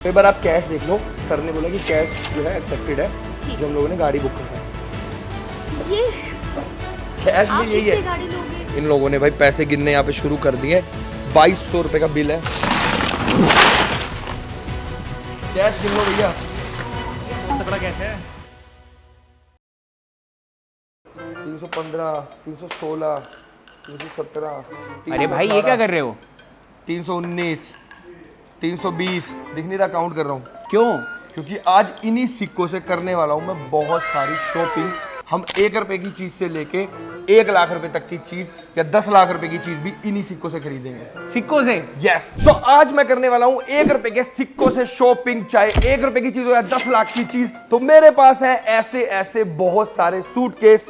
एक बार आप कैश देख लो, सर ने बोला कि कैश जो है एक्सेप्टेड है, जो हम लोगों ने गाड़ी बुक करना है। ये कैश में यही है। गाड़ी लोगे? इन लोगों ने भाई पैसे गिनने यहाँ पे शुरू कर दिए। 2200 रुपए का बिल है। कैश गिन लो भैया। तगड़ा कैश है। 315, 316, 317। अरे भाई ये क्या कर रहे हो? 319, 320 दिख नहीं रहा, काउंट कर रहा हूँ। क्यों? क्योंकि आज इन्हीं सिक्कों से करने वाला हूँ मैं बहुत सारी शॉपिंग। हम 1 रुपए की चीज से लेके 1 लाख रुपए तक की चीज या 10 लाख रुपए की चीज भी इन्हीं सिक्कों से खरीदेंगे। सिक्कों से? यस। तो आज मैं करने वाला हूँ 1 रुपए के सिक्कों से शॉपिंग, चाहे 1 रुपए की चीज हो या 10 लाख की चीज। तो मेरे पास है ऐसे ऐसे बहुत सारे सूटकेस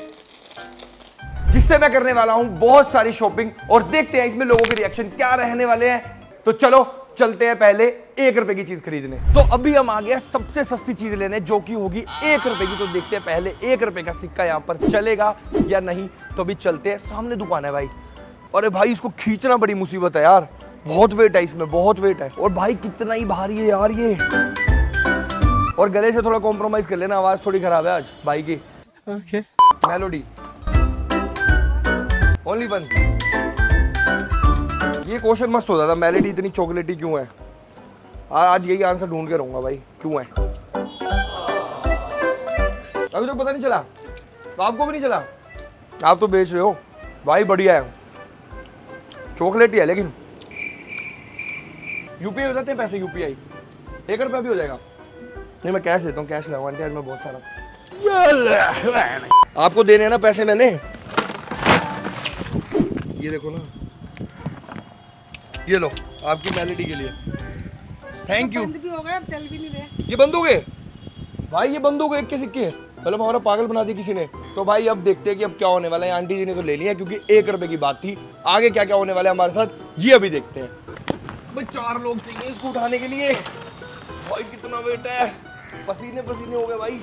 जिससे मैं करने वाला हूँ बहुत सारी शॉपिंग, और देखते हैं इसमें लोगों के रिएक्शन क्या रहने वाले हैं। तो चलो चलते हैं पहले 1 रुपए की चीज खरीदने। तो अभी हम आ गए सबसे सस्ती चीज लेने, जो कि होगी 1 रुपए की। तो देखते हैं पहले 1 रुपए का सिक्का यहाँ पर चलेगा या नहीं। तो अभी चलते हैं, सामने दुकान है भाई। अरे भाई इसको खींचना बड़ी मुसीबत है यार, बहुत वेट है इसमें, बहुत वेट है। और भाई कितना ही भारी है यार ये। और गले से थोड़ा कॉम्प्रोमाइज कर लेना, आवाज थोड़ी खराब है आज भाई की। ओके। Melody only one. ये क्वेश्चन मस्त होता था, मेलोडी इतनी चॉकलेटी क्यों है? आज यही आंसर ढूंढ के रहूंगा भाई, क्यों है। अभी तो पता नहीं चला, तो आपको भी नहीं चला? आप तो बेच रहे हो भाई, बढ़िया है, चॉकलेटी है। लेकिन यूपीआई हो जाते हैं पैसे, यूपीआई 1 रुपया भी हो जाएगा। नहीं मैं कैश देता हूँ, कैश लगाऊंगा आंटी, आज मैं बहुत सारा। आपको देने हैं ना पैसे मैंने, ये देखो ना, ये लो आपकी मेलोडी के लिए, थैंक यू। बंद भी हो गए, अब चल भी नहीं रहे। ये बंद हो गए भाई, ये बंद हो गए 1 के सिक्के। मतलब हमारा पागल बना दिया किसी ने। तो भाई अब देखते हैं कि अब क्या होने वाला है। आंटी जी ने तो ले लिया क्योंकि 1 रुपए की बात थी, आगे क्या क्या होने वाला है हमारे साथ ये अभी देखते हैं। भाई 4 लोग चाहिए इसको उठाने के लिए, भाई कितना वेट है, पसीने पसीने हो गए भाई।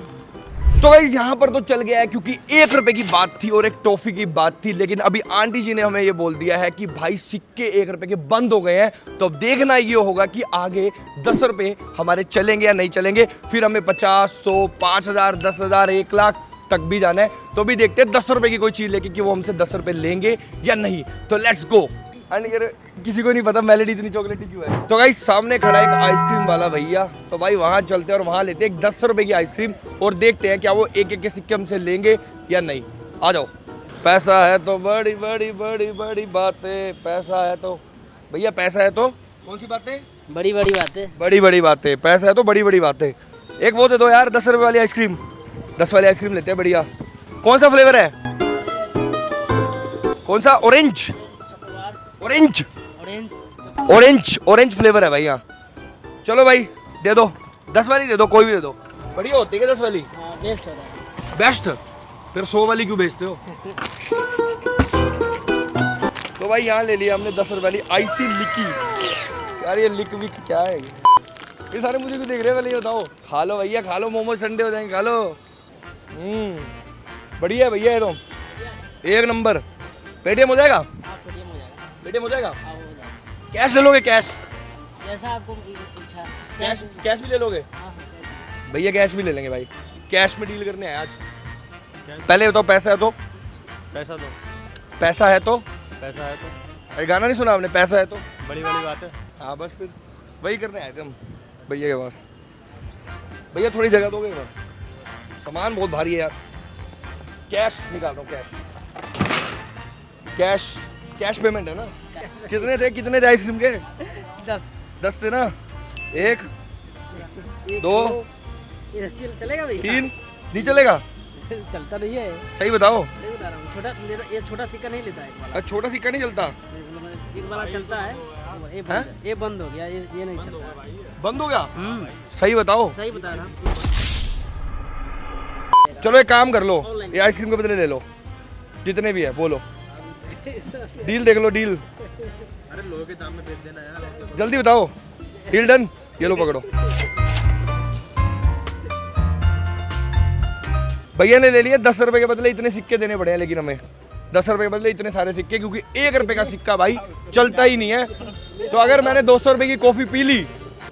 तो गाइस यहाँ पर तो चल गया है क्योंकि 1 रुपए की बात थी और एक टॉफी की बात थी। लेकिन अभी आंटी जी ने हमें ये बोल दिया है कि भाई सिक्के 1 रुपए के बंद हो गए हैं। तो अब देखना ये होगा कि आगे 10 रुपए हमारे चलेंगे या नहीं चलेंगे। फिर हमें 50, 100, 5000, 10,000, 1 लाख तक भी जाना है। तो भी देखते हैं 10 रुपए की कोई चीज लेके कि वो हमसे 10 रुपए लेंगे या नहीं। तो लेट्स गो। एंड यार किसी को नहीं पता मेलोडी इतनी चॉकलेटी क्यों है। तो गाइस सामने खड़ा एक आइसक्रीम वाला भैया, तो भाई वहां चलते हैं और वहां लेते हैं 10 रुपए की आइसक्रीम, और देखते हैं क्या वो 1 के सिक्के हमसे लेंगे या नहीं। आ जाओ। पैसा है तो बड़ी बड़ी बड़ी बड़ी बातें, पैसा है तो भैया, पैसा है तो कौन सी बातें? बड़ी बड़ी बातें। बड़ी बड़ी बातें, पैसा है तो बड़ी बड़ी बातें। एक वो दे दो यार, 10 रुपए वाली आइसक्रीम। 10 वाली आइसक्रीम लेते हैं बढ़िया। कौन सा फ्लेवर है? कौन सा? Orange orange orange orange flavour है भैया। चलो भाई दे दो, 10 वाली दे दो, कोई भी दे दो। बढ़िया होती है 10 वाली? बेस्ट हो रहा है। बेस्ट। फिर 100 वाली क्यों बेचते हो? तो भाई यहाँ ले लिया हमने 10 रुपए वाली आइसी लिकी। यार ये लिक विक क्या है? ये सारे मुझे क्यों देख रहे हैं पहले ये बताओ। खा लो भैया, खा लो, मोमोज ठंडे हो जाएंगे, खा लो। बढ़िया है भैया, ये तो 1 नंबर। पेटीएम हो जाएगा? पेटीएम हो जाएगा? कैश ले लोगे? कैश जैसा आपको इच्छा। कैश भी ले लोगे? भैया कैश भी ले लेंगे भाई, कैश में डील करने आए आज। पहले बताओ पैसा है तो? पैसा दो। पैसा है तो? पैसा है तो अरे गाना नहीं सुना आपने? पैसा है तो बड़ी बड़ी बात है। हाँ बस फिर वही करने आए थे हम भैया के पास। भैया थोड़ी जगह दोगे ना, सामान बहुत भारी है यार। कैश निकाल रहा हूँ, कैश कैश पेमेंट है ना? कितने थे आइसक्रीम के? 10 थे ना? 1 2 चलेगा भाई? 3 नहीं चलेगा? चलता नहीं है। सही बताओ। नहीं बता रहा हूँ, छोटा ये छोटा सिक्का नहीं लेता है। एक वाला। छोटा सिक्का नहीं चलता? एक वाला चलता है, ये बंद हो गया, ये नहीं चलता। बंद हो गया? सही बताओ। सही बता रहा हूँ। चलो एक काम कर लो, ये आइसक्रीम के बदले ले लो, जितने भी है बोलो, डील देख लो, डील। अरे लोगों के दाम में बेच देना यार, जल्दी बताओ। Deal done. ये लो पकड़ो। भैया ने ले लिया 10 रुपए के बदले इतने सिक्के देने पड़े हैं, लेकिन हमें 10 रुपए के बदले इतने सारे सिक्के, क्योंकि 1 रुपए का सिक्का भाई चलता ही नहीं है। तो अगर मैंने 200 रुपए की कॉफी पी ली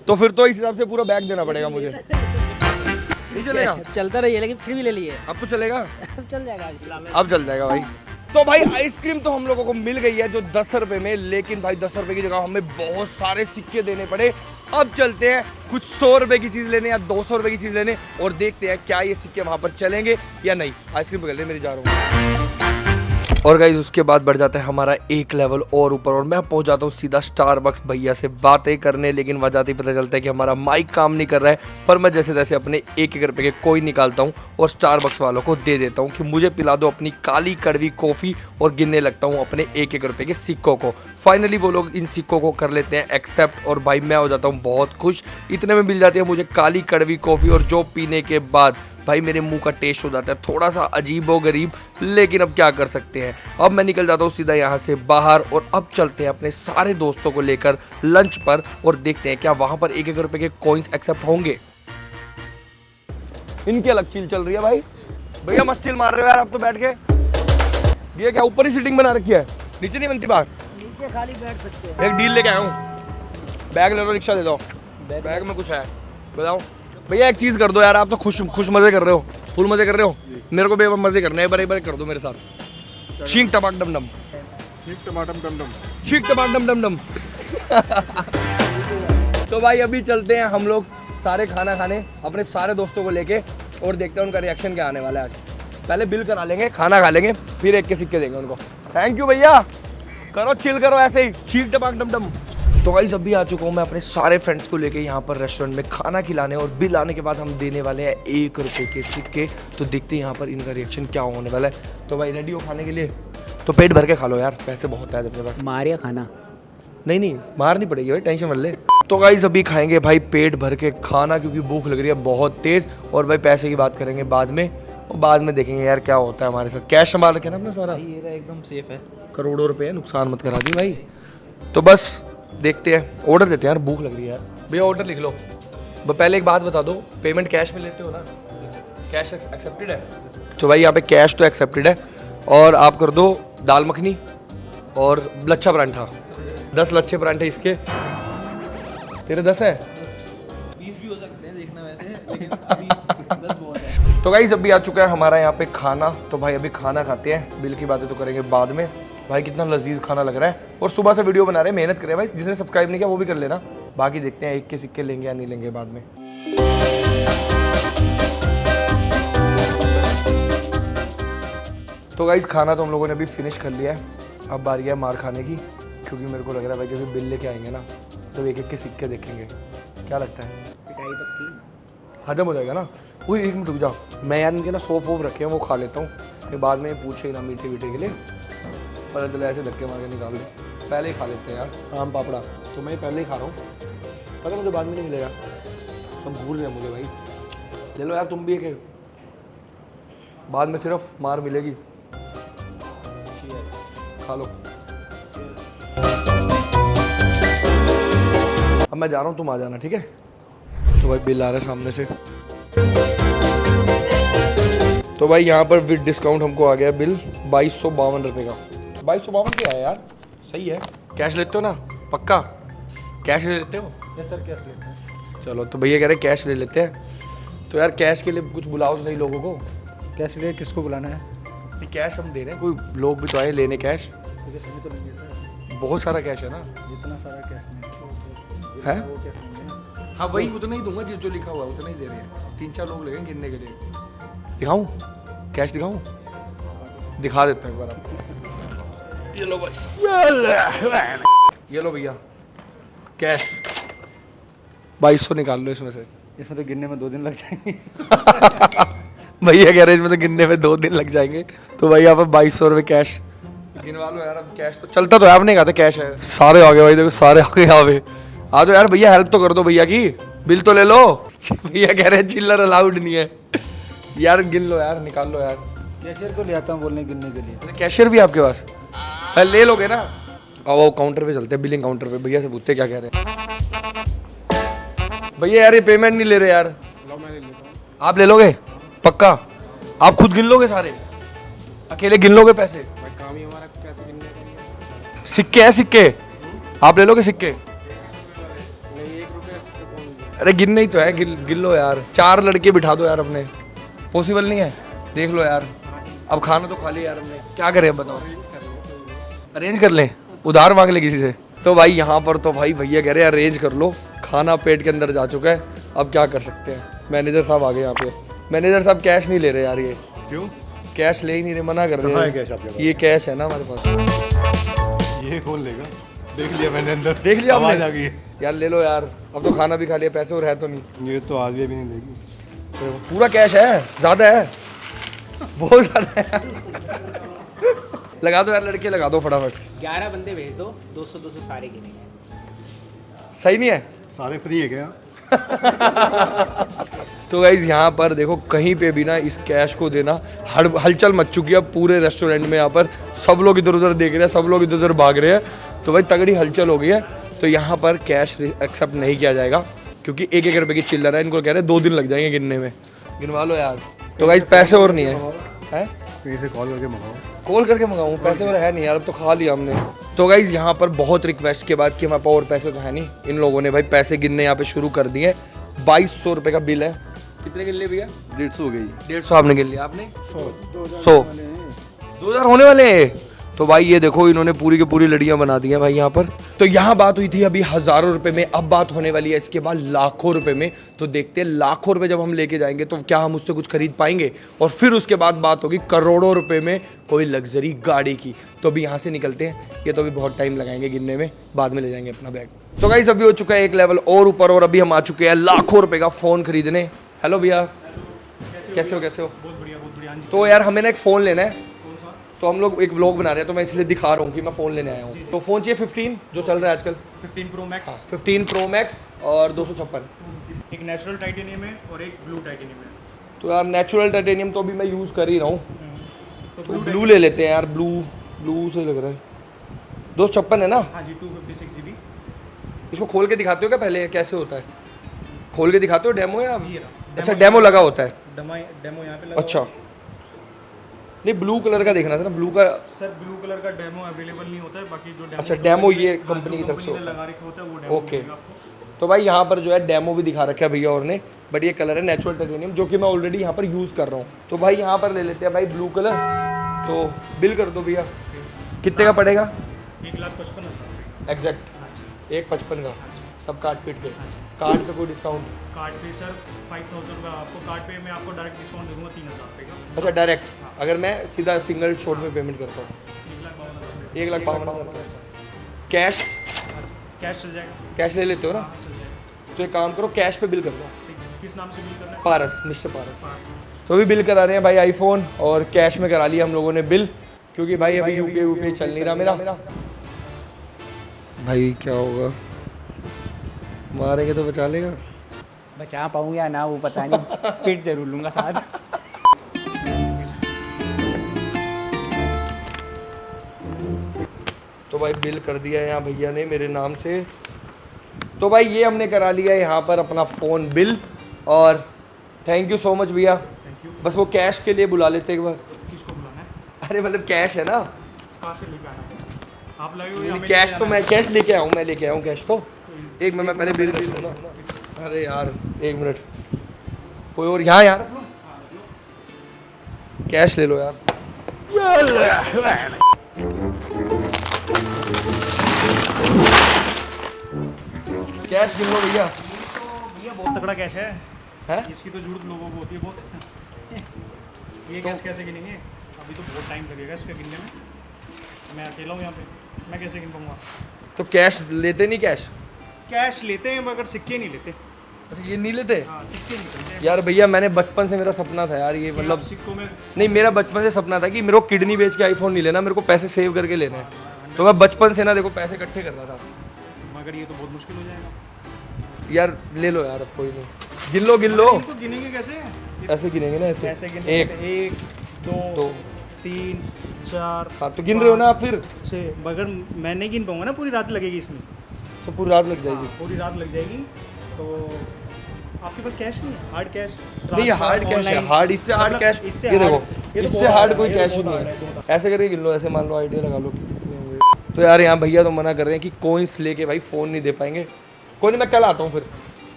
तो फिर तो इस हिसाब से पूरा बैग देना पड़ेगा मुझे। नहीं चलेगा? चलता रही है लेकिन फिर भी ले लिए। अब तो चलेगा? अब चल जाएगा आज। अब चल जाएगा भाई। तो भाई आइसक्रीम तो हम लोगों को मिल गई है जो 10 रुपए में, लेकिन भाई 10 रुपए की जगह हमें बहुत सारे सिक्के देने पड़े। अब चलते हैं कुछ 100 रुपए की चीज लेने या 200 रुपए की चीज लेने और देखते हैं क्या ये सिक्के वहां पर चलेंगे या नहीं। आइसक्रीम पकड़ ले मेरी, जा रहा हूँ। और गाइज उसके बाद बढ़ जाता है हमारा एक लेवल और ऊपर और मैं पहुंच जाता हूँ सीधा स्टारबक्स भैया से बातें करने। लेकिन वजह ही पता चलता है कि हमारा माइक काम नहीं कर रहा है, पर मैं जैसे तैसे अपने 1-1 रुपए के कोई निकालता हूँ और स्टारबक्स वालों को दे देता हूँ कि मुझे पिला दो अपनी काली कड़वी कॉफ़ी, और गिनने लगता हूँ अपने 1-1 रुपए के सिक्कों को। फाइनली वो लोग इन सिक्कों को कर लेते हैं एक्सेप्ट और भाई मैं हो जाता हूँ बहुत खुश। इतने में मिल जाती है मुझे काली कड़वी कॉफ़ी, और जो पीने के बाद भाई मेरे मुंह का टेस्ट हो जाता है थोड़ा सा अजीबो गरीब, लेकिन अब क्या कर सकते हैं। अब मैं निकल जाता हूँ सीधा यहाँ से बाहर और अब चलते हैं अपने सारे दोस्तों को लेकर लंच पर और देखते हैं क्या वहां पर 1-1 रुपए के कॉइन्स एक्सेप्ट होंगे। इनकी अलग चील चल रही है भाई। भैया मस्त चिल मार रहे हो यार आप तो बैठ के। ये क्या ऊपर ही सीटिंग बना रखी है, नीचे नहीं बनती बात? नीचे खाली बैठ सकते हैं। एक डील लेके आया हूँ, बैग ले लो, रिक्शा दे दो, बैग में कुछ है बताओ। भैया एक चीज कर दो यार, आप तो खुश मजे कर रहे हो, फुल मजे कर रहे हो, मेरे को भी मजे करने हैं। एक बार कर दो मेरे साथ। चीक टमाक डम डम, चीक टमाटम डम डम, चीक टमाक डम डम डम। तो भाई अभी चलते हैं हम लोग सारे खाना खाने अपने सारे दोस्तों को लेके और देखते हैं उनका रिएक्शन क्या आने वाला है आज। पहले बिल करा लेंगे, खाना खा लेंगे, फिर 1 के सिक्के देंगे उनको। थैंक यू भैया, करो चिल करो ऐसे ही, चीक टमाक डम डम। तो गाइस अभी आ चुका हूँ मैं अपने सारे फ्रेंड्स को लेके यहाँ पर रेस्टोरेंट में खाना खिलाने, और बिल आने के बाद हम देने वाले हैं 1 रुपए के सिक्के। तो देखते हैं यहाँ पर इनका रिएक्शन क्या होने वाला है। तो भाई रेडी हो खाने के लिए? तो पेट भर के खा लो यार, पैसे बहुत है अपने पास। मारिया खाना? नहीं मार नहीं पड़ेगी भाई, टेंशन मत ले। तो गाइस अभी खाएंगे भाई पेट भर के खाना क्योंकि भूख लग रही है बहुत तेज, और भाई पैसे की बात करेंगे बाद में, और बाद में देखेंगे यार क्या होता है हमारे साथ। कैश संभाल रखे ना अपना सारा, ये रहा एकदम सेफ है। करोड़ों रुपए है, नुकसान मत करा दी भाई। तो बस देखते हैं, ऑर्डर देते हैं यार, भूख लग रही है यार। भैया ऑर्डर लिख लो। पहले एक बात बता दो, पेमेंट कैश में लेते हो ना? कैश एक्सेप्टेड है? तो भाई यहाँ पे कैश तो एक्सेप्टेड है, और आप कर दो दाल मखनी और लच्छा परांठा, 10 लच्छे परांठे इसके। तेरे 10 है? 20 भी हो सकते हैं देखना वैसे, लेकिन अभी 10 बहुत है। तो गाइस अभी आ चुका है हमारा यहाँ पे खाना। तो भाई अभी खाना खाते हैं, बिल की बातें तो करेंगे बाद में। भाई कितना लजीज खाना लग रहा है, और सुबह से वीडियो बना रहे हैं, मेहनत करें भाई। जिसने सब्सक्राइब नहीं किया वो भी कर लेना। बाकी देखते हैं 1 के सिक्के लेंगे या नहीं लेंगे बाद में। तो गाइस खाना तो हम लोगों ने अभी फिनिश कर लिया है, अब बारी है मार खाने की, क्योंकि मेरे को लग रहा है भाई जैसे बिल लेके आएंगे ना तो 1-1 के सिक्के देखेंगे। क्या लगता है? पिटाई पक्की। हजम हो जाएगा ना? वो 1 मिनट रुक जाओ, मैं यार इनके ना सौंफ वोफ रखे हैं वो खा लेता हूँ, फिर बाद में पूछे ना मीठे वीठे के लिए, पता चला ऐसे धक्के मार के निकाल दे। पहले ही खा लेते हैं यार आम पापड़ा, तो मैं पहले ही खा रहा हूँ, पता मुझे बाद में नहीं मिलेगा। अब भूल गए मुझे भाई, ले लो यार तुम भी एक, बाद में सिर्फ मार मिलेगी। खा लो। अब मैं जा रहा हूँ, तुम आ जाना ठीक है? तो भाई बिल आ रहा है सामने से। तो भाई यहाँ पर विद डिस्काउंट हमको आ गया बिल 2252 रुपये का। 2252 क्या है यार, सही है। कैश लेते हो ना? पक्का कैश ले लेते हो? यस सर, कैश लेते हैं। चलो तो भैया कह रहे कैश ले लेते हैं। तो यार कैश के लिए कुछ बुलाओ तो सही लोगों को। कैश ले किसको बुलाना है? कैश हम दे रहे हैं, कोई लोग भी तो आए लेने कैश। तो नहीं है सर, बहुत सारा कैश है ना, जितना सारा कैश है? वो कैश नहीं है। हाँ वही उतना ही दूंगा जो लिखा हुआ है, उतना ही दे रहे हैं। 3-4 लोग लगेंगे गिनने के लिए। दिखाऊं कैश? दिखाऊं? दिखा देता हूँ एक बार आप। ये लो भाई, ये लो भैया कैश 2200 निकाल लो इसमें से। इसमें तो गिनने में 2 दिन लग जाएंगे। भैया कह रहे इसमें तो गिनने में 2 दिन लग जाएंगे। तो भाई यहाँ पर 2200 रुपये कैश गिनवा लो यार। अब कैश तो चलता तो है, आपने कहा था कैश है। सारे आ गए भाई, देखो सारे आ गए यहाँ पे। आ जाओ यार भैया, हेल्प तो कर दो भैया की, बिल तो ले लो। भैया कह रहे हैं चिल्लर अलाउड नहीं है यार, गिन लो यार, निकाल लो यार। कैशियर को ले आता हूँ बोलने गिनने के लिए। कैशियर भी आपके पास? पहले ले लोगे ना? आओ काउंटर पे चलते हैं, बिलिंग काउंटर पे। भैया से पूछते क्या कह रहे हैं। भैया यार ये पेमेंट नहीं ले रहे यार। मैं ले लेता हूँ। आप ले लोगे पक्का? आप खुद गिन लोगे सारे, अकेले गिन लोगे पैसे? काम ही हमारा कैसे गिनने का। सिक्के हैं सिक्के, आप ले लोगे सिक्के? नहीं, 1 रुपये सिक्के कौन अरे गिनने ही तो है, गिन लो यार, 4 लड़के बिठा दो यार अपने, पॉसिबल नहीं है, देख लो यार। अब खाना तो खा लिया यार हमने, क्या करें अब बताओ, अरेंज कर लें, उधार मांग ले किसी से। तो भाई यहाँ पर तो भाई भैया कह रहे हैं अरेंज कर लो, खाना पेट के अंदर जा चुका है, अब क्या कर सकते हैं। मैनेजर साहब आ गए यहाँ पे, मैनेजर साहब कैश नहीं ले रहे यार, ये क्यों? कैश ले ही नहीं रहे, मना कर रहे कहाँ है हैं। कैश आपके पास? ये कैश है ना हमारे पास, ये कौन लेगा? देख लिया मैंने अंदर, देख लिया आवाज आपने? आ गई है। यार ले लो यार, अब तो खाना भी खा लिया, पैसे और है तो नहीं। ये तो आज भी नहीं लेगी। तो पूरा कैश है, ज़्यादा है, बहुत ज़्यादा है। लगा दो यार लड़के, लगा दो फटाफट। 11 बंदे भेज दो, 200 सारे गिनेंगे। सही नहीं है? सारे फ्री है क्या? तो गाइज यहाँ पर देखो, कहीं पे भी ना इस कैश को देना, हलचल मच चुकी है पूरे रेस्टोरेंट में। यहाँ पर सब लोग इधर उधर देख रहे हैं, सब लोग इधर उधर भाग रहे हैं, तो भाई तगड़ी हलचल हो गई है। तो यहाँ पर कैश एक्सेप्ट नहीं किया जाएगा, क्योंकि 1-1 रुपए की चिल्लर है। इनको कह रहे हैं 2 दिन लग जाएंगे गिनने में, गिनवा लो यार। तो गाइज पैसे और नहीं है, कहीं से कॉल करके मंगाओ। कॉल करके मंगाऊँ, पैसे और है नहीं यार, अब तो खा लिया हमने। तो गाइज यहाँ पर बहुत रिक्वेस्ट के बाद कि हमारे पास और पैसे तो है नहीं, इन लोगों ने भाई पैसे गिनने यहाँ पे शुरू कर दिए। 2200 रुपये का बिल है। कितने गिन लिए भैया? 150 हो गई। 150 आपने गिन लिया, आपने 100 2000 होने वाले हैं। तो भाई ये देखो, इन्होंने पूरी की पूरी लड़ियां बना दी हैं भाई यहाँ पर। तो यहाँ बात हुई थी अभी हज़ारों रुपए में, अब बात होने वाली है इसके बाद लाखों रुपए में। तो देखते हैं लाखों रुपए जब हम लेके जाएंगे तो क्या हम उससे कुछ खरीद पाएंगे, और फिर उसके बाद बात होगी करोड़ों रुपए में कोई लग्जरी गाड़ी की। तो अभी यहाँ से निकलते हैं, ये तो अभी बहुत टाइम लगाएंगे गिनने में, बाद में ले जाएंगे अपना बैग। तो गाइस अभी हो चुका है एक लेवल और ऊपर, और अभी हम आ चुके हैं लाखों रुपए का फ़ोन खरीदने। हेलो भैया, कैसे हो? बहुत बढ़िया तो यार हमें ना एक फ़ोन लेना है, तो हम लोग एक व्लॉग बना रहे हैं, तो मैं इसलिए दिखा रहा हूँ कि मैं फ़ोन लेने आया हूँ। तो फ़ोन चाहिए 15 जो चल रहा है आजकल, 15 प्रो मैक्स, 15 प्रो मैक्स और 256। एक नेचुरल टाइटेनियम है और एक ब्लू टाइटेनियम है। तो यार नेचुरल टाइटेनियम तो अभी मैं यूज़ कर ही रहा हूँ, तो तो ब्लू ले लेते हैं यार। ब्लू सही लग रहा है। 256 है ना? हाँ जी, 256 GB। इसको खोल के दिखाते हो क्या पहले, कैसे होता है? खोल के दिखाते हो डेमो या? ये रहा। अच्छा डेमो लगा होता है। डेमो यहाँ पे लगा अच्छा, हुआ है। नहीं ब्लू कलर का देखना था ना, ब्लू का। सर ब्लू कलर का डेमो अवेलेबल नहीं होता है, बाकी जो डेमो अच्छा, डेमो ये कंपनी की तरफ से होता है। लगा रखा होता है वो डेमो ओके, मिलेगा आपको। तो भाई यहाँ पर जो है डेमो भी दिखा रखा है भैया और ने, बट ये कलर है नेचुरल टाइटेनियम, जो कि मैं ऑलरेडी यहाँ पर यूज़ कर रहा हूँ। तो भाई यहाँ पर ले लेते हैं भाई ब्लू कलर। तो बिल कर दो भैया, कितने का पड़ेगा? 1,55,000 एग्जैक्ट 1,55 का, सब काट पीट के। कार्ड पे कोई डिस्काउंट? कार्ड पे सर 5,000 का आपको, कार्ड पे मैं आपको डायरेक्ट डिस्काउंट दूंगा 3,000 रुपये का। अच्छा डायरेक्ट, अगर मैं सीधा सिंगल शॉट में पेमेंट करता हूँ 1,52,000 का। कैश? कैश चल जाएगा। कैश ले लेते हो ना? हाँ, चल जाएगा। तो एक काम करो, कैश पे बिल कर दो। ठीक है, किस नाम से बिल करना है? पारस, मिस्टर पारस। तो अभी बिल करा रहे हैं भाई आईफोन, और कैश में करा लिया हम लोगों ने बिल, क्योंकि भाई अभी यूपीआई चल नहीं रहा मेरा। भाई क्या होगा, मारेंगे तो बचा लेगा? बचा पाऊँ या ना वो पता नहीं, पेट जरूर लूँगा साथ। तो भाई बिल कर दिया है यहाँ भैया ने मेरे नाम से। तो भाई ये हमने करा लिया है यहाँ पर अपना फ़ोन बिल, और थैंक यू सो मच भैया। बस वो कैश के लिए बुला लेते एक बार। किसको बुलाना है? अरे मतलब कैश है ना? कहाँ से लेके आना है? आप लाए हो या मैं कैश लेके तो आना मैं है? कैश लेके आऊँ, मैं लेके आऊँ कैश तो। एक मिनट, मैं पहले बिल दे दूँ ना। अरे यार एक मिनट, कोई और यहाँ यार, कैश ले लो यार। कैश गिन लो भैया। भैया बहुत तगड़ा कैश है। हैं? इसकी तो जरूरत लोगों को होती है बहुत। ये कैश कैसे गिनेंगे? अभी तो बहुत टाइम लगेगा इसके गिनने में। मैं अकेला हूँ यहाँ पे, मैं कैसे गिन पाऊँगा? तो कैश लेते नहीं? कैश कैश लेते हैं मगर सिक्के नहीं लेते। अच्छा ये नहीं लेते हाँ, सिक्के नहीं लेते। यार भैया। मैंने बचपन से, मेरा सपना था यार ये, मतलब मतलब सिक्कों में नहीं, मेरा बचपन से सपना था कि मेरे को किडनी बेच के आईफोन नहीं लेना, मेरे को पैसे सेव करके लेना है। तो मैं बचपन से ना देखो पैसे इकट्ठे कर रहा था। मगर ये तो बहुत मुश्किल हो जाएगा। यार ले लो यार, अब कोई नहीं, गिन लो गिन लो। इनको गिनेंगे कैसे? ऐसे गिनेंगे ना, ऐसे ऐसे गिन एक 1 2 दो 3 4 हाँ, तो गिन रहे हो ना आप फिर? 6। मगर मैं नहीं गिन पाऊंगा ना, पूरी रात लगेगी इसमें। तो पूरी रात लग जाएगी। हाँ, पूरी रात लग जाएगी। तो आपके पास कैश नहीं है? Hard cash? नहीं हार्ड कैश है, हार्ड, इससे हार्ड कैश, ये देखो इससे हार्ड कोई कैश ही नहीं है। ऐसे करके गिन लो, ऐसे मान लो, आइडिया लगा लो कि कितने होंगे। तो यार यहाँ भैया तो मना कर रहे हैं कि कॉइन्स लेके भाई फ़ोन नहीं दे पाएंगे। कोई नहीं, मैं कल आता हूँ फिर,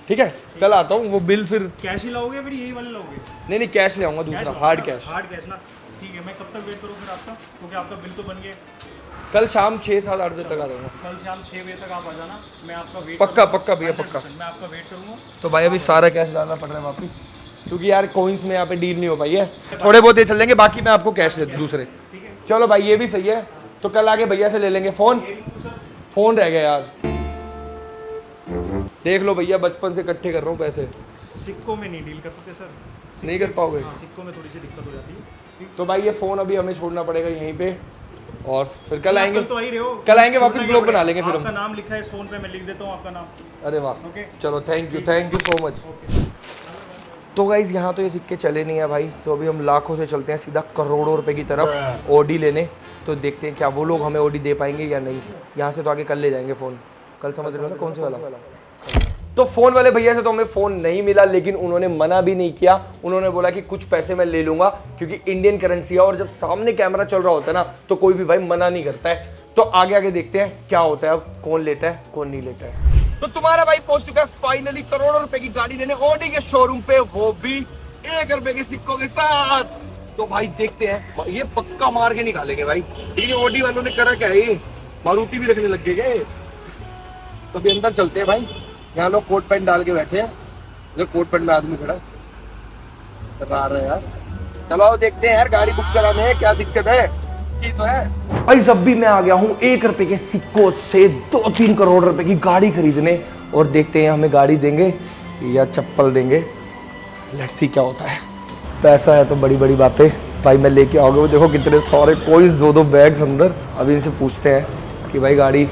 ठीक है, कल आता हूँ, वो बिल फिर कैश ही लाओगे फिर यही वाले लाओगे? नहीं कैश ले आऊँगा, दूसरा हार्ड कैश। हार्ड कैश ना, ठीक है। मैं कब तक वेट करूँ फिर आपका, क्योंकि आपका बिल तो बन गया। कल शाम 6-7-8 बजे तक आ जाऊँगा। कल शाम 6 बजे तक आप आ जाना, मैं आपका वेट पक्का पक्का भैया पक्का। मैं आपका वेट करूँगा। तो भाई अभी सारा कैश डालना पड़ रहा है वापस, क्योंकि यार कॉइन्स में यहाँ पे डील नहीं हो पाई है, थोड़े बहुत ये चल लेंगे, बाकी मैं आपको कैश दे दूँ दूसरे। चलो भाई ये भी सही है, तो कल आके भैया से ले लेंगे फ़ोन रह गया यार। देख लो भैया, बचपन से इकट्ठे कर रहा हूँ पैसे। सिक्कों में नहीं डील कर सकते सर, नहीं कर पाओगे? हाँ, सिक्कों में थोड़ी सी दिक्कत हो जाती है। तो भाई ये फ़ोन अभी हमें छोड़ना पड़ेगा यहीं पे, और फिर कल आएंगे। कल तो आ ही रहे हो, कल आएंगे वापस, ब्लॉग बना लेंगे फिर हम। आपका नाम लिखा है इस फोन पे, मैं लिख देता हूँ आपका नाम। अरे वाह, ओके चलो थैंक यू सो मच। तो गाइज यहाँ तो ये सिक्के चले नहीं है भाई, तो अभी हम लाखों से चलते हैं सीधा करोड़ों रुपए की तरफ ऑडी लेने। तो देखते हैं क्या वो लोग हमें ऑडी दे पाएंगे या नहीं। यहाँ से तो आगे कल ले जाएंगे फ़ोन, कल समझ रहे हो ना कौन से वाला। तो फ़ोन वाले भैया से तो हमें फ़ोन नहीं मिला, लेकिन उन्होंने मना भी नहीं किया। उन्होंने बोला कि कुछ पैसे मैं ले लूँगा, क्योंकि इंडियन करेंसी है और जब सामने कैमरा चल रहा होता है ना, तो कोई भी भाई मना नहीं करता है। तो आगे आगे देखते हैं क्या होता है, अब कौन लेता है कौन नहीं लेता है। तो तुम्हारा भाई पहुंच चुका है फाइनली करोड़ों रुपए की गाड़ी लेने ऑडी के शोरूम पे, वो भी 1 रुपए के सिक्कों के साथ। तो भाई देखते हैं, ये पक्का मार के निकालेंगे भाई। ये ऑडी वालों ने करा क्या है, ये मारुति भी रखने लग गए। तो अभी अंदर चलते हैं भाई, यहाँ लोग कोट पैंट डाल के बैठे हैं, जो कोट पैंट में आदमी खड़ा है यार। चलो देखते हैं यार, गाड़ी बुक कराने है, क्या दिक्कत है की तो है भाई। जब भी मैं आ गया हूँ 1 रुपए के सिक्कों से 2-3 करोड़ रुपए की गाड़ी खरीदने, और देखते हैं हमें गाड़ी देंगे या चप्पल देंगे। लेट्स सी क्या होता है। पैसा है तो बड़ी बड़ी बातें भाई मैं लेके आओगे। वो देखो कितने सारे कोइंस, 2-2 बैग्स अंदर। अभी इनसे पूछते हैं कि भाई गाड़ी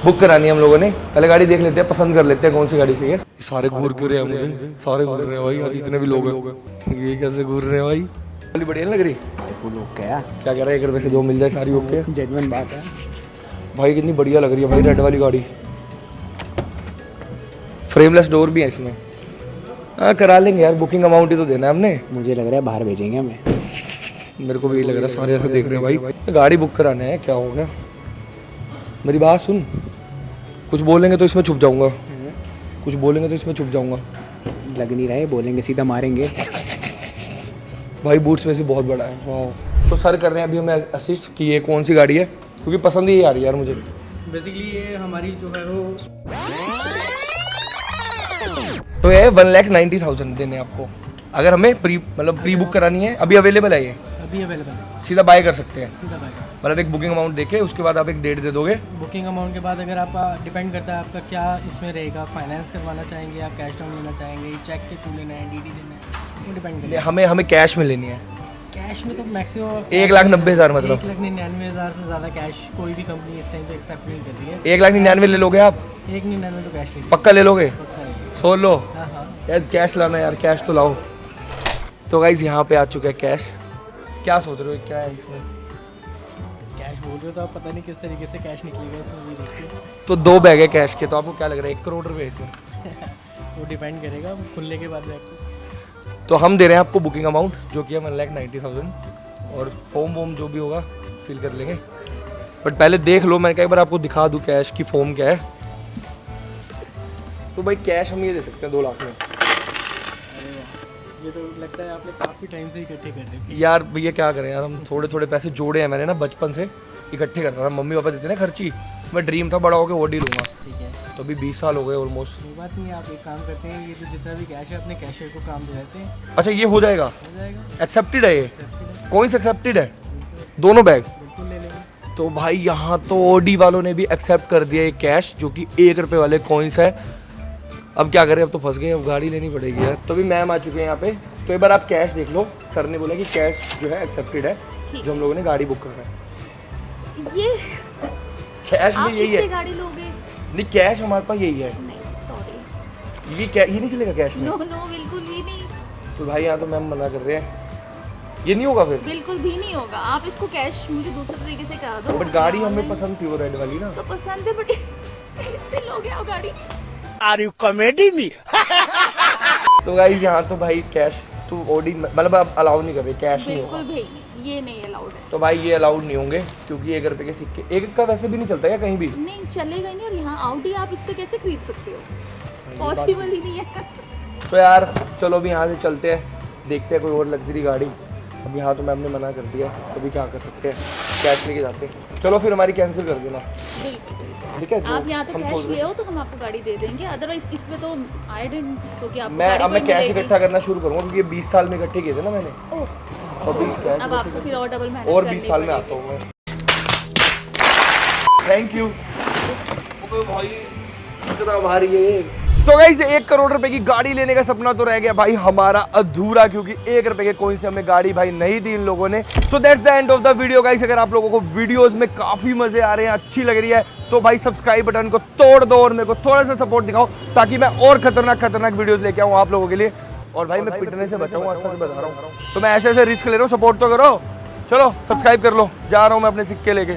बुक करानी है हम लोगों ने, पहले गाड़ी देख लेते हैं, पसंद कर लेते हैं कौन सी गाड़ी चाहिए। सारे घूर क्यों रहे हैं मुझे, सारे घूर रहे हैं भाई यहाँ जितने भी लोग हैं। ये कैसे घूर रहे हैं भाई, गाड़ी बढ़िया लग रही। क्या कह रहा है, 1 रुपए से 2 मिल जाए सारी ओके, जेन्युइन बात है भाई कितनी बढ़िया लग रही है भाई रेड वाली गाड़ी। फ्रेमलेस डोर भी है इसमें। हाँ करा लेंगे यार, बुकिंग अमाउंट ही तो देना है हमने। मुझे लग रहा है बाहर भेजेंगे हमें। मेरे को भी यही लग रहा है, सारे ऐसे देख रहे हैं भाई। गाड़ी बुक कराना है, क्या हो गया, मेरी बात सुन। कुछ बोलेंगे तो इसमें छुप जाऊंगा, कुछ बोलेंगे तो इसमें छुप जाऊंगा। लग नहीं रहा है, बोलेंगे सीधा मारेंगे भाई। बूट्स में से बहुत बड़ा है। वाह। तो सर कर रहे हैं अभी हमें असिस्ट कि ये कौन सी गाड़ी है, क्योंकि पसंद ही आ रही है यार मुझे। बेसिकली ये हमारी जो है वो, तो ये 1,90,000 देने आपको, अगर हमें प्री बुक करानी है। अभी अवेलेबल है ये, अभी अवेलेबल है, सीधा बाय कर सकते हैं। सीधा बाय। मतलब एक बुकिंग अमाउंट देके उसके बाद आप एक डेट दे दोगे। बुकिंग अमाउंट के बाद अगर आप डिपेंड करता है आपका क्या इसमें रहेगा, फाइनेंस करवाना चाहेंगे, आप कैश डाउन लेना चाहेंगे, चेक के थ्रू लेना है, डीडी देना है, वो डिपेंड करेगा। हमें कैश में लेनी है। कैश में तो मैक्सिमम 1,90,000 मतलब 1,99,000 से ज़्यादा कैश कोई भी कंपनी इस टाइम पे एक्सेप्ट नहीं कर रही है। 1,99,000 ले लोगे आप? 1,99,000 तो कैश लीजिए, पक्का ले लोगे? पक्का है। सोच लो हाँ हाँ, यार, कैश लाना यार, कैश तो लाओ। तो गाइस यहाँ पे आ चुका है कैश। क्या सोच रहे हो क्या है इसमें? कैश बोल रहे हो तो आप पता नहीं किस तरीके से कैश निकलेगा इसमें भी देखिए। तो 2 बैग है कैश के, तो आपको क्या लग रहा है 1 करोड़ रुपए इसमें? वो डिपेंड करेगा खुलने के बाद बैग को। तो हम दे रहे हैं आपको बुकिंग अमाउंट जो कि है 1,90,000, और फॉर्म वॉर्म जो भी होगा फिल कर लेंगे। बट पहले देख लो, मैं एक बार आपको दिखा दूँ कैश की फॉर्म क्या है। तो भाई कैश हम ये दे सकते हैं 2 लाख में। ये तो लगता है आपने काफ़ी टाइम से इकट्ठे कर रखे हैं। यार भैया क्या करें यार, हम थोड़े थोड़े पैसे जोड़े हैं मैंने ना, बचपन से इकट्ठे करता था। मम्मी पापा देते ना खर्ची, मैं ड्रीम था बड़ा होकर ऑडी लूँगा। ठीक है, तो अभी 20 साल हो गए ऑलमोस्ट। कोई बात नहीं, आप एक काम करते हैं, ये जो जितना भी कैश है अपने कैशियर को काम दे देते हैं, अच्छा ये हो जाएगा, हो जाएगा। एक्सेप्टेड है ये? बिल्कुल कौन सा एक्सेप्टेड है? दोनों बैग? बिल्कुल ले लेंगे। तो भाई यहाँ तो ऑडी वालों ने भी एक्सेप्ट कर दिया ये कैश, जो कि 1 रुपए वाले कॉइन्स है। अब क्या करें, अब तो फंस गए, अब गाड़ी लेनी पड़ेगी यार। तो अभी मैम आ चुके हैं यहाँ पे, तो एक बार आप कैश देख लो। सर ने बोला कि कैश जो है एक्सेप्टेड है, जो हम लोगों ने गाड़ी बुक करना है। ये कैश में आप यही है? इससे गाड़ी लोगे? नहीं कैश हमारे पास यही है। नहीं सॉरी, ये नहीं चलेगा कैश में? नो नो बिल्कुल भी नहीं, तो भाई यहाँ तो मैम मना कर रहे हैं, ये नहीं होगा फिर? बिल्कुल भी नहीं होगा। आप इसको कैश मुझे दूसरे तरीके से करा दो। बट गाड़ी हमें पसंद थी वो रेड वाली ना। तो पसंद है बट इससे लोगे आप गाड़ी? Are you comedy me? तो गाइस यहाँ तो भाई कैश तू ओडी मतलब अब अलाउ नहीं कर रही, कैश नहीं बिल्कुल होगा। भी नहीं, ये नहीं अलाउड है। तो भाई ये अलाउड नहीं होंगे क्योंकि 1 रुपए के सिक्के, एक का वैसे भी नहीं चलता है कहीं भी। नहीं चलेगा ही नहीं, और यहाँ आउडी आप इससे कैसे खरीद सकते हो, पॉसिबल ही नहीं है। तो यार चलो अभी यहाँ से चलते हैं, देखते हैं कोई और लग्जरी गाड़ी। अब यहाँ तो मैम ने मना कर दिया, तो अभी क्या कर सकते हैं, कैश लेके जाते हैं। चलो फिर हमारी कैंसिल कर देना, बिल्कुल बिल्कुल। ठीक है। जो आप यहाँ तो हम कैश सोच रहे ले आओ तो हम आपको गाड़ी दे देंगे, अदरवाइज इसमें तो आई डेंट सो कि आपको मैं गाड़ी अब मैं कोई कैश मिलेगी। इकट्ठा करना शुरू करूँगा क्योंकि ये 20 साल में इकट्ठे किए थे ना मैंने, ओह, तो अभी कैश अब आपको फिर और डबल मेहनत और करनी 20 साल में पड़ेगी। आता हूँ मैं। थैंक यू भाई, कितना भारी है ये। तो गाइस 1 करोड़ रुपए की गाड़ी लेने का सपना तो रह गया भाई हमारा अधूरा, क्योंकि 1 रुपए के कॉइन से हमें गाड़ी भाई नहीं दी इन लोगों ने। So that's the end of the video guys. अगर आप लोगों को वीडियोस में काफी मजे आ रहे हैं, अच्छी लग रही है, तो भाई सब्सक्राइब बटन को तोड़ दो और मेरे को थोड़ा सा सपोर्ट दिखाओ, ताकि मैं और खतरनाक वीडियोस लेके आऊँ आप लोगों के लिए। और भाई मैं पिटने से बचाऊँ, आज तक बता रहा हूँ, तो मैं ऐसे रिस्क ले रहा हूँ, सपोर्ट तो करो। चलो सब्सक्राइब कर लो, जा रहा हूँ मैं अपने सिक्के लेके।